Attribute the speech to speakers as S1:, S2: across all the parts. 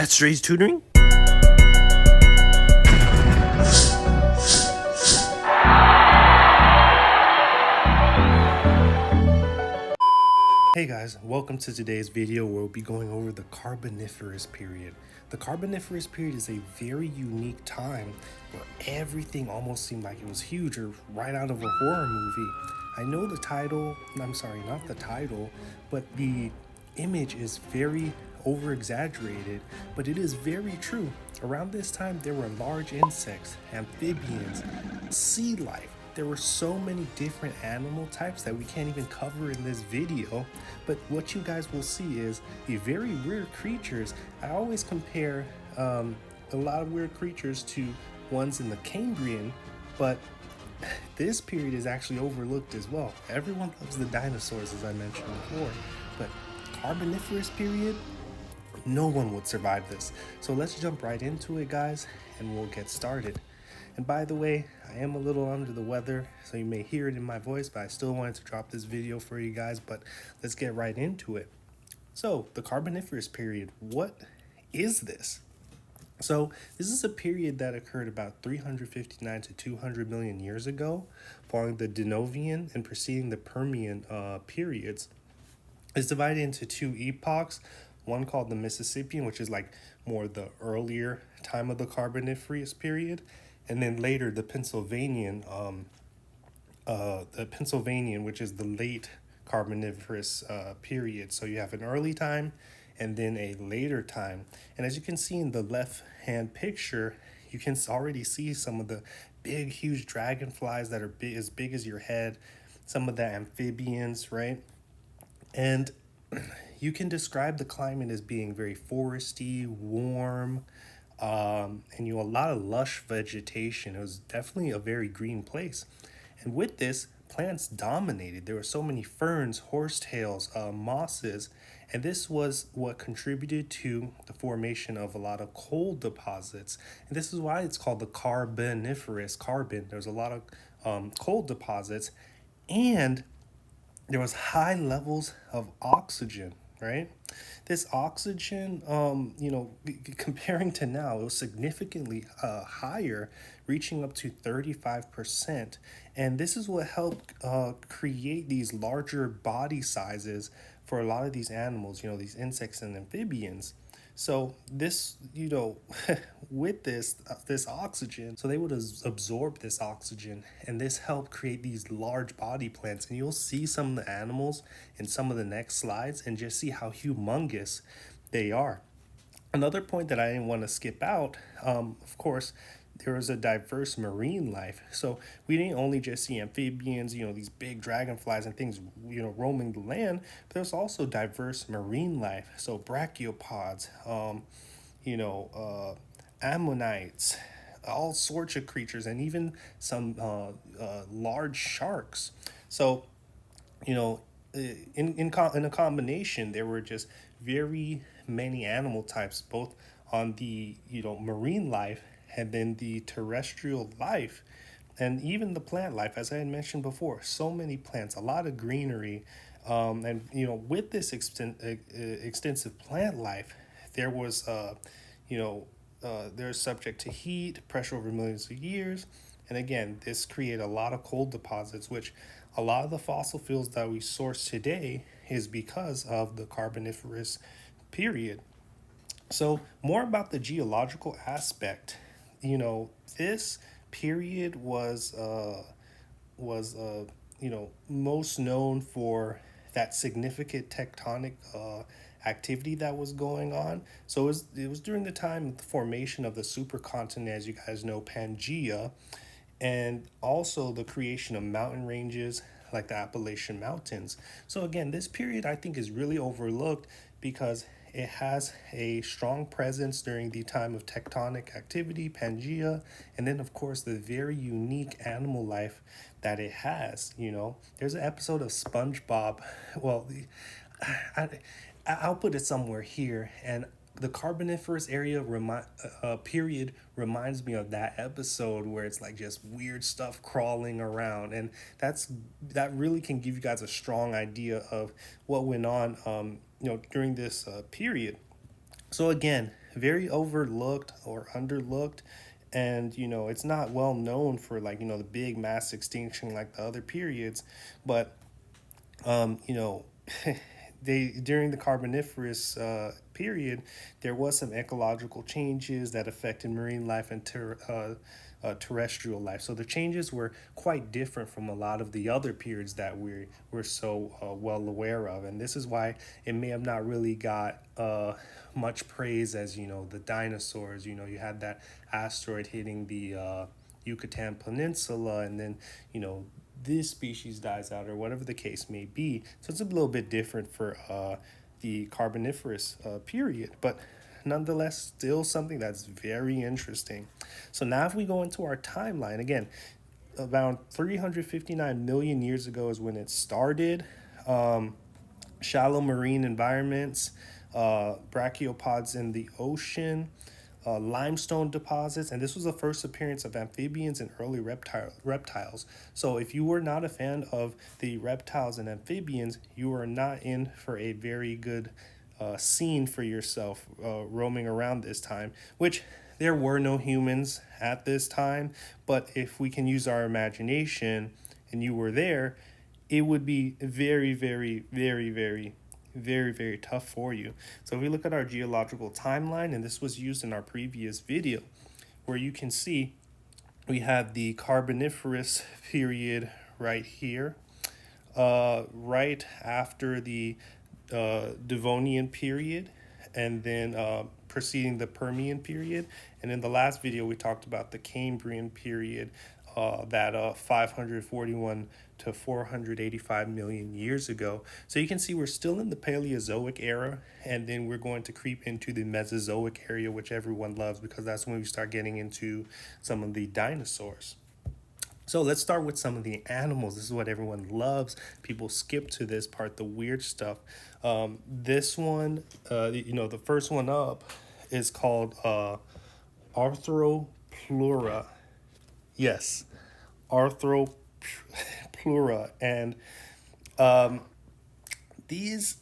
S1: At Stray's Tutoring? Hey guys, welcome to today's video where we'll be going over the Carboniferous Period. The Carboniferous Period is a very unique time where everything almost seemed like it was huge or right out of a horror movie. I know the title, I'm sorry, not the title, but the image is very over-exaggerated, but it is very true. Around this time, there were large insects, amphibians, sea life. There were so many different animal types that we can't even cover in this video, but what you guys will see is the very weird creatures. I always compare a lot of weird creatures to ones in the Cambrian, but this period is actually overlooked as well. Everyone loves the dinosaurs, as I mentioned before, but Carboniferous Period, no one would survive this. So let's jump right into it, guys, and we'll get started. And by the way, I am a little under the weather, so you may hear it in my voice, but I still wanted to drop this video for you guys, but let's get right into it. So, the Carboniferous Period, what is this? So, this is a period that occurred about 359 to 200 million years ago, following the Denovian and preceding the Permian periods. It's divided into two epochs, one called the Mississippian, which is like more the earlier time of the Carboniferous Period, and then later the Pennsylvanian, which is the late Carboniferous period. So you have an early time and then a later time. And as you can see in the left-hand picture, you can already see some of the big, huge dragonflies that are as big as your head, some of the amphibians, right? And you can describe the climate as being very foresty, warm, and a lot of lush vegetation. It was definitely a very green place. And with this, plants dominated. There were so many ferns, horsetails, mosses, and this was what contributed to the formation of a lot of coal deposits. And this is why it's called the Carboniferous carbon. There's a lot of coal deposits, and there was high levels of oxygen, right? This oxygen, comparing to now, it was significantly higher, reaching up to 35%. And this is what helped create these larger body sizes for a lot of these animals, these insects and amphibians. So this, with this oxygen, so they would absorb this oxygen, and this helped create these large body plants. And you'll see some of the animals in some of the next slides and just see how humongous they are. Another point that I didn't want to skip out, of course, there was a diverse marine life. So we didn't only just see amphibians, these big dragonflies and things, roaming the land, but there's also diverse marine life. So brachiopods, ammonites, all sorts of creatures, and even some large sharks. So, in a combination, there were just very many animal types, both on the, marine life and then the terrestrial life, and even the plant life, as I had mentioned before. So many plants, a lot of greenery, and with this extensive plant life, there was they're subject to heat, pressure over millions of years, and again, this created a lot of coal deposits, which a lot of the fossil fuels that we source today is because of the Carboniferous period. So more about the geological aspect. This period was most known for that significant tectonic activity that was going on. So it was during the time of the formation of the supercontinent, as you guys know, Pangaea, and also the creation of mountain ranges like the Appalachian Mountains. So again, this period I think is really overlooked because it has a strong presence during the time of tectonic activity, Pangaea, and then of course the very unique animal life that it has. There's an episode of SpongeBob. Well, I'll put it somewhere here, and the Carboniferous period reminds me of that episode where it's like just weird stuff crawling around, and that really can give you guys a strong idea of what went on during this period. So again, very overlooked or underlooked. And, it's not well known for like, the big mass extinction like the other periods. But, you know, they during the Carboniferous period, there was some ecological changes that affected marine life and terrestrial life. So the changes were quite different from a lot of the other periods that we're so well aware of, and this is why it may have not really got much praise as the dinosaurs. You had that asteroid hitting the Yucatan Peninsula, and then this species dies out or whatever the case may be. So it's a little bit different for the Carboniferous period, but nonetheless still something that's very interesting. So now if we go into our timeline, again, around 359 million years ago is when it started. Shallow marine environments, brachiopods in the ocean, limestone deposits, and this was the first appearance of amphibians and early reptiles. So if you were not a fan of the reptiles and amphibians, you were not in for a very good scene for yourself roaming around this time, which there were no humans at this time. But if we can use our imagination and you were there, it would be very, very, very, very, very, very tough for you. So if we look at our geological timeline, and this was used in our previous video, where you can see we have the Carboniferous period right here, right after the Devonian period, and then preceding the Permian period. And in the last video, we talked about the Cambrian period, that 541 to 485 million years ago. So you can see we're still in the Paleozoic era, and then we're going to creep into the Mesozoic area, which everyone loves because that's when we start getting into some of the dinosaurs. So let's start with some of the animals. This is what everyone loves. People skip to this part, the weird stuff. This one, the first one up is called Arthropoda. Yes, Arthropoda. And these,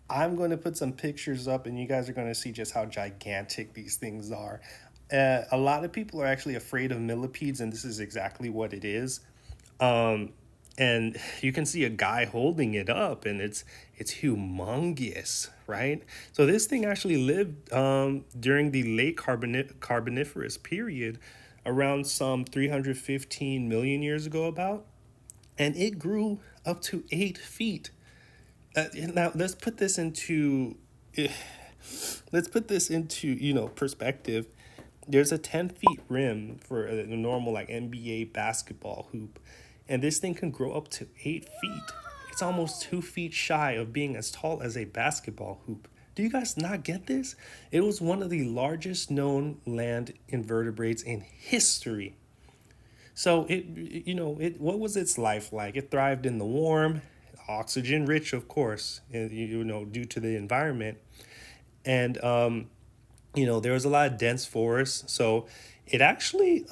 S1: I'm going to put some pictures up and you guys are going to see just how gigantic these things are. A lot of people are actually afraid of millipedes, and this is exactly what it is. And you can see a guy holding it up, and it's humongous, right? So this thing actually lived during the late Carboniferous period, around some 315 million years ago about, and it grew up to 8 feet. Now let's put this into perspective. There's a 10 feet rim for a normal like NBA basketball hoop, and this thing can grow up to 8 feet. It's almost 2 feet shy of being as tall as a basketball hoop. Do you guys not get this? It was one of the largest known land invertebrates in history. So what was its life like? It thrived in the warm, oxygen rich, of course, due to the environment. And there was a lot of dense forests, so it actually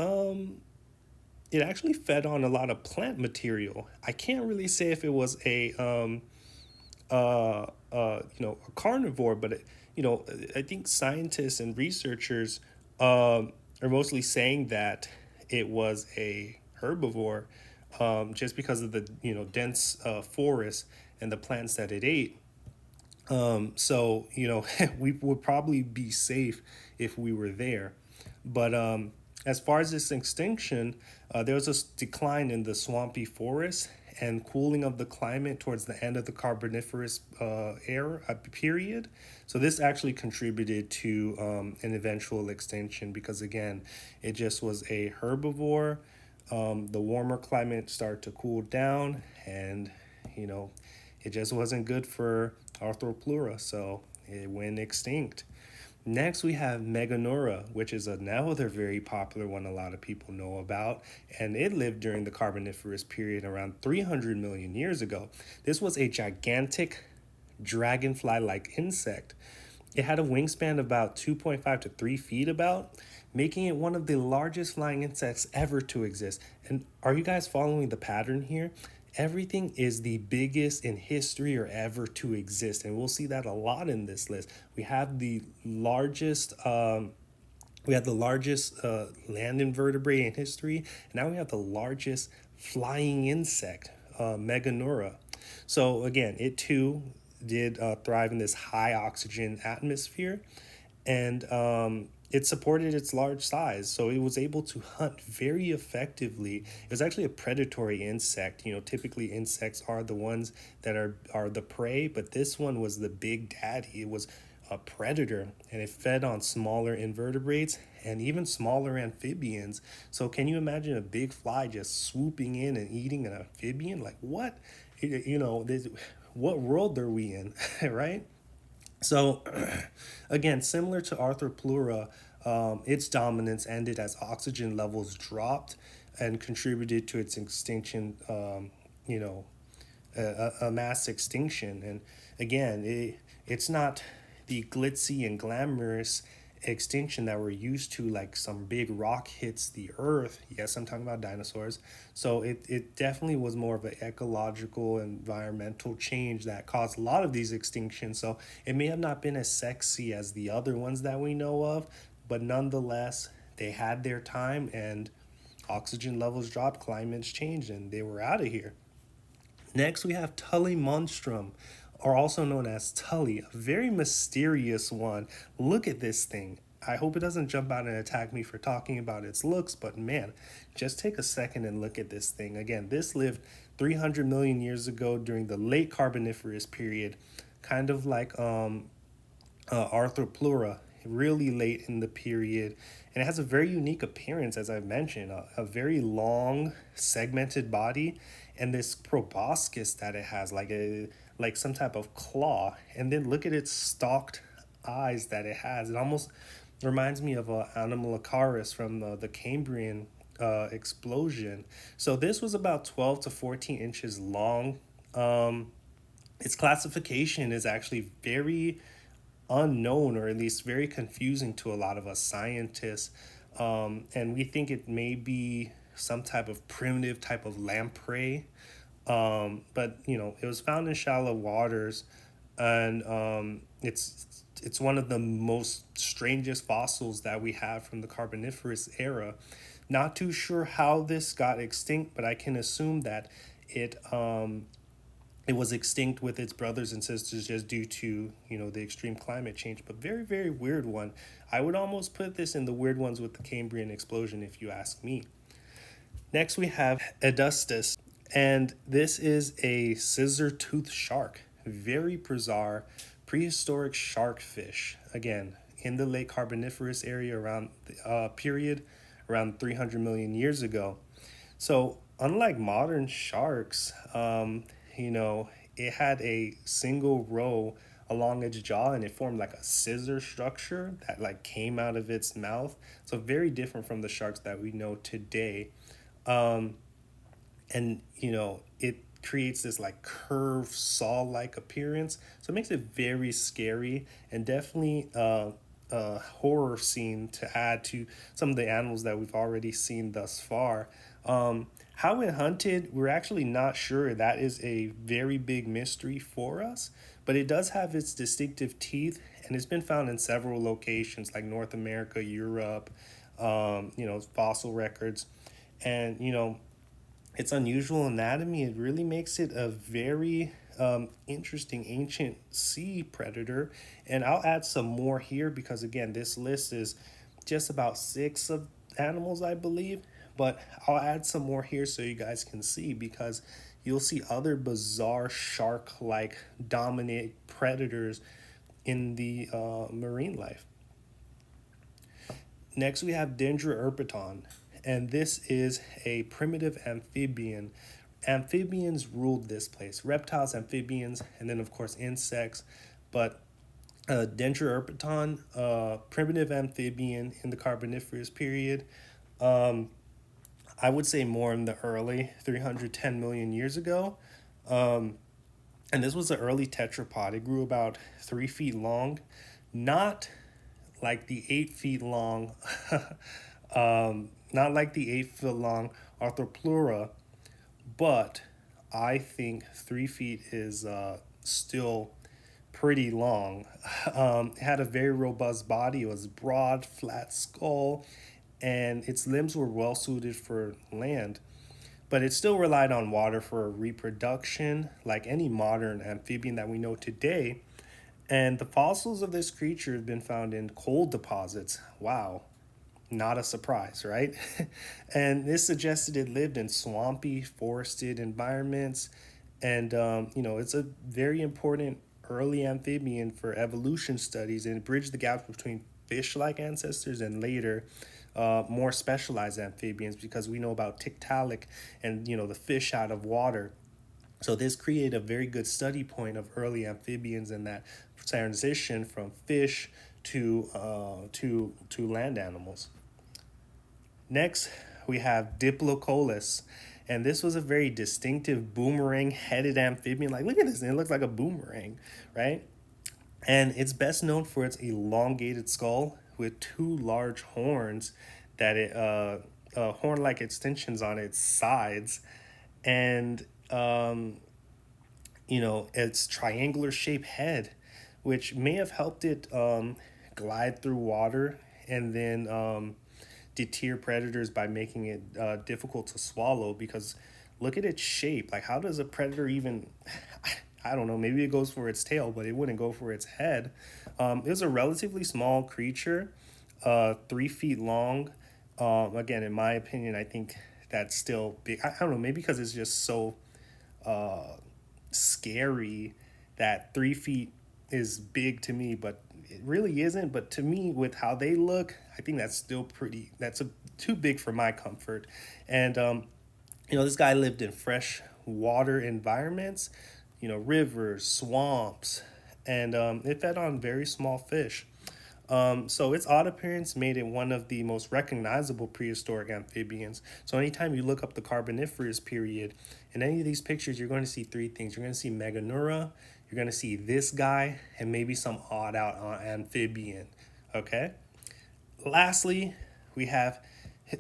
S1: fed on a lot of plant material. I can't really say if it was a carnivore, but I think scientists and researchers are mostly saying that it was a herbivore, just because of the dense forest and the plants that it ate. So we would probably be safe if we were there. But as far as this extinction, there was a decline in the swampy forest and cooling of the climate towards the end of the Carboniferous period. So this actually contributed to an eventual extinction because, again, it just was a herbivore. The warmer climate started to cool down, and it just wasn't good for Arthropoda, so it went extinct. Next, we have Meura, which is another very popular one a lot of people know about, and it lived during the Carboniferous period around 300 million years ago. This was a gigantic dragonfly-like insect. It had a wingspan of about 2.5 to 3 feet making it one of the largest flying insects ever to exist. And are you guys following the pattern here? Everything is the biggest in history or ever to exist, and we'll see that a lot in this list. We have the largest land invertebrate in history, and now we have the largest flying insect, Meganeura. So again, it too did thrive in this high oxygen atmosphere, and it supported its large size, so it was able to hunt very effectively. It was actually a predatory insect. Typically insects are the ones that are the prey, but this one was the big daddy. It was a predator, and it fed on smaller invertebrates and even smaller amphibians. So can you imagine a big fly just swooping in and eating an amphibian? Like what? What world are we in, right? So, again, similar to Arthropoda, its dominance ended as oxygen levels dropped and contributed to its extinction, a mass extinction. And again, it's not the glitzy and glamorous extinction that we're used to, like some big rock hits the earth. Yes, I'm talking about dinosaurs. So it definitely was more of an ecological environmental change that caused a lot of these extinctions. So it may have not been as sexy as the other ones that we know of, but nonetheless they had their time, and oxygen levels dropped, climates changed, and they were out of here. Next, we have Tullymonstrum, or also known as Tully, a very mysterious one. Look at this thing. I hope it doesn't jump out and attack me for talking about its looks, but man, just take a second and look at this thing. Again, this lived 300 million years ago during the late Carboniferous period, kind of like Arthropoda, really late in the period. And it has a very unique appearance, as I've mentioned, a very long, segmented body, and this proboscis that it has, like some type of claw. And then look at its stalked eyes that it has. It almost reminds me of Anomalocarius from the Cambrian explosion. So this was about 12 to 14 inches long. Its classification is actually very unknown, or at least very confusing to a lot of us scientists. And we think it may be some type of primitive type of lamprey. But it was found in shallow waters, and it's one of the most strangest fossils that we have from the Carboniferous era. Not too sure how this got extinct, but I can assume that it was extinct with its brothers and sisters just due to the extreme climate change. But very, very weird one. I would almost put this in the weird ones with the Cambrian explosion, if you ask me. Next we have Hidopus, and this is a scissor-toothed shark. Very bizarre prehistoric shark fish. Again, in the late Carboniferous area around period around 300 million years ago. So unlike modern sharks, it had a single row along its jaw, and it formed like a scissor structure that like came out of its mouth. So very different from the sharks that we know today. And it creates this like curved saw-like appearance. So it makes it very scary, and definitely a horror scene to add to some of the animals that we've already seen thus far. How it hunted, we're actually not sure. That is a very big mystery for us, but it does have its distinctive teeth, and it's been found in several locations like North America, Europe, fossil records. And its unusual anatomy, it really makes it a very interesting ancient sea predator. And I'll add some more here because, again, this list is just about 6 of animals, I believe. But I'll add some more here so you guys can see, because you'll see other bizarre shark-like dominant predators in the marine life. Next, we have Dendridae, and this is a primitive amphibian. Amphibians ruled this place: reptiles, amphibians, and then of course insects. But Dendridae, primitive amphibian in the Carboniferous period. I would say more in the early 310 million years ago. And this was an early tetrapod. It grew about 3 feet long, not like the 8 feet long, not like the 8 foot long Arthropoda, but I think 3 feet is still pretty long. It had a very robust body. It was broad, flat skull, and its limbs were well suited for land. But it still relied on water for reproduction, like any modern amphibian that we know today. And the fossils of this creature have been found in coal deposits. Wow, not a surprise, right? And this suggested it lived in swampy, forested environments. And, it's a very important early amphibian for evolution studies, and it bridged the gaps between fish like ancestors and later more specialized amphibians, because we know about Tiktaalik and, the fish out of water. So this created a very good study point of early amphibians and that transition from fish to land animals. Next, we have Diplocolis, and this was a very distinctive boomerang-headed amphibian. Like, look at this, it looks like a boomerang, right? And it's best known for its elongated skull with two large horns that horn-like extensions on its sides, and its triangular shaped head, which may have helped it glide through water and then deter predators by making it difficult to swallow. Because look at its shape. Like, how does a predator even? I don't know. Maybe it goes for its tail, but it wouldn't go for its head. It was a relatively small creature, 3 feet long. Again, in my opinion, I think that's still big. I don't know. Maybe because it's just so scary that 3 feet is big to me, but it really isn't. But to me, with how they look, I think that's still pretty. Too big for my comfort. And this guy lived in fresh water environments, rivers, swamps, and it fed on very small fish. So its odd appearance made it one of the most recognizable prehistoric amphibians. So anytime you look up the Carboniferous period, in any of these pictures, you're going to see three things. You're going to see Meura, you're going to see this guy, and maybe some odd out amphibian. Okay. Lastly, we have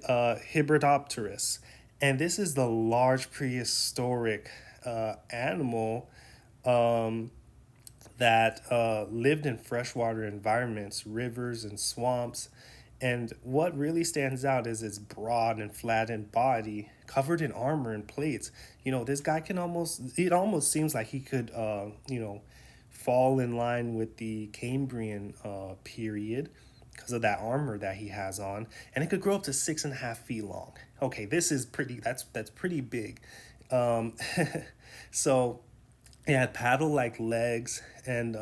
S1: Hydopus, and this is the large prehistoric animal that lived in freshwater environments, rivers and swamps. And what really stands out is its broad and flattened body, covered in armor and plates. This guy it almost seems like he could, fall in line with the Cambrian period because of that armor that he has on. And it could grow up to 6.5 feet long. Okay, this is that's pretty big. So it had paddle-like legs, and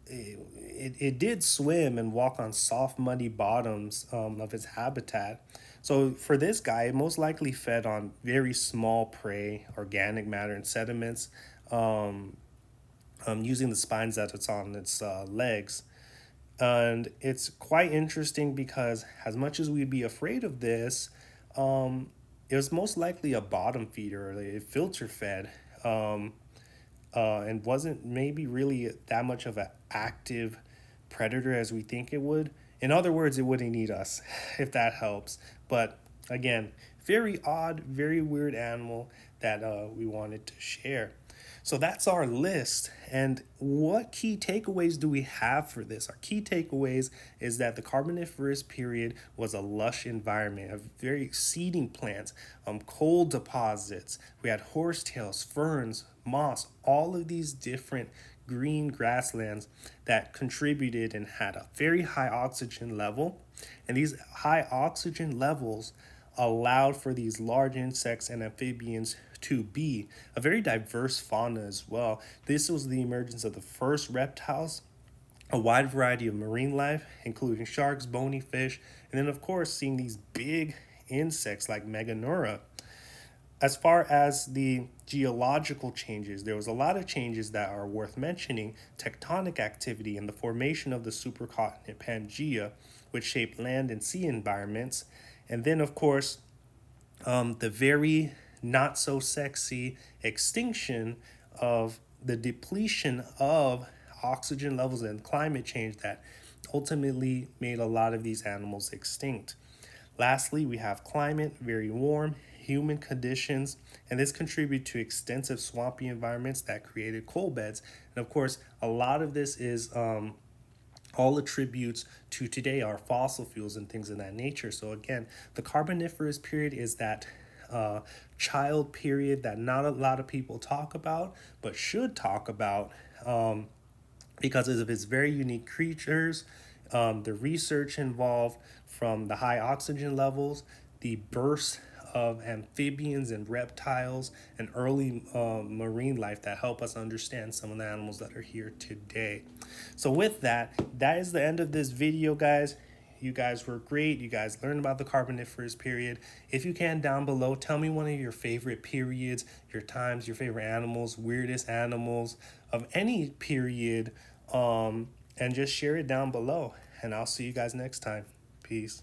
S1: it did swim and walk on soft, muddy bottoms of its habitat. So for this guy, it most likely fed on very small prey, organic matter, and sediments, using the spines that it's on its legs. And it's quite interesting because as much as we'd be afraid of this, it was most likely a bottom feeder. It filter fed, and wasn't maybe really that much of an active predator as we think it would. In other words, it wouldn't eat us, if that helps. But again, very odd, very weird animal that we wanted to share. So that's our list. And what key takeaways do we have for this? Our key takeaways is that the Carboniferous period was a lush environment of very seeding plants, coal deposits. We had horsetails, ferns, moss, all of these different green grasslands that contributed and had a very high oxygen level. And these high oxygen levels allowed for these large insects and amphibians to be a very diverse fauna as well. This was the emergence of the first reptiles, a wide variety of marine life, including sharks, bony fish, and then of course seeing these big insects like Meura. As far as the geological changes, there was a lot of changes that are worth mentioning. Tectonic activity and the formation of the supercontinent Pangaea, which shaped land and sea environments. And then, of course, the very not so sexy extinction of the depletion of oxygen levels and climate change that ultimately made a lot of these animals extinct. Lastly, we have climate, very warm, human conditions, and this contributed to extensive swampy environments that created coal beds. And of course, a lot of this is all attributes to today are fossil fuels and things of that nature. So again, the Carboniferous period is that child period that not a lot of people talk about, but should talk about because of its very unique creatures, the research involved from the high oxygen levels, the bursts of amphibians and reptiles, and early marine life that help us understand some of the animals that are here today. So with that, that is the end of this video, guys. You guys were great. You guys learned about the Carboniferous period. If you can, down below, tell me one of your favorite periods, your times, your favorite animals, weirdest animals of any period, and just share it down below. And I'll see you guys next time. Peace.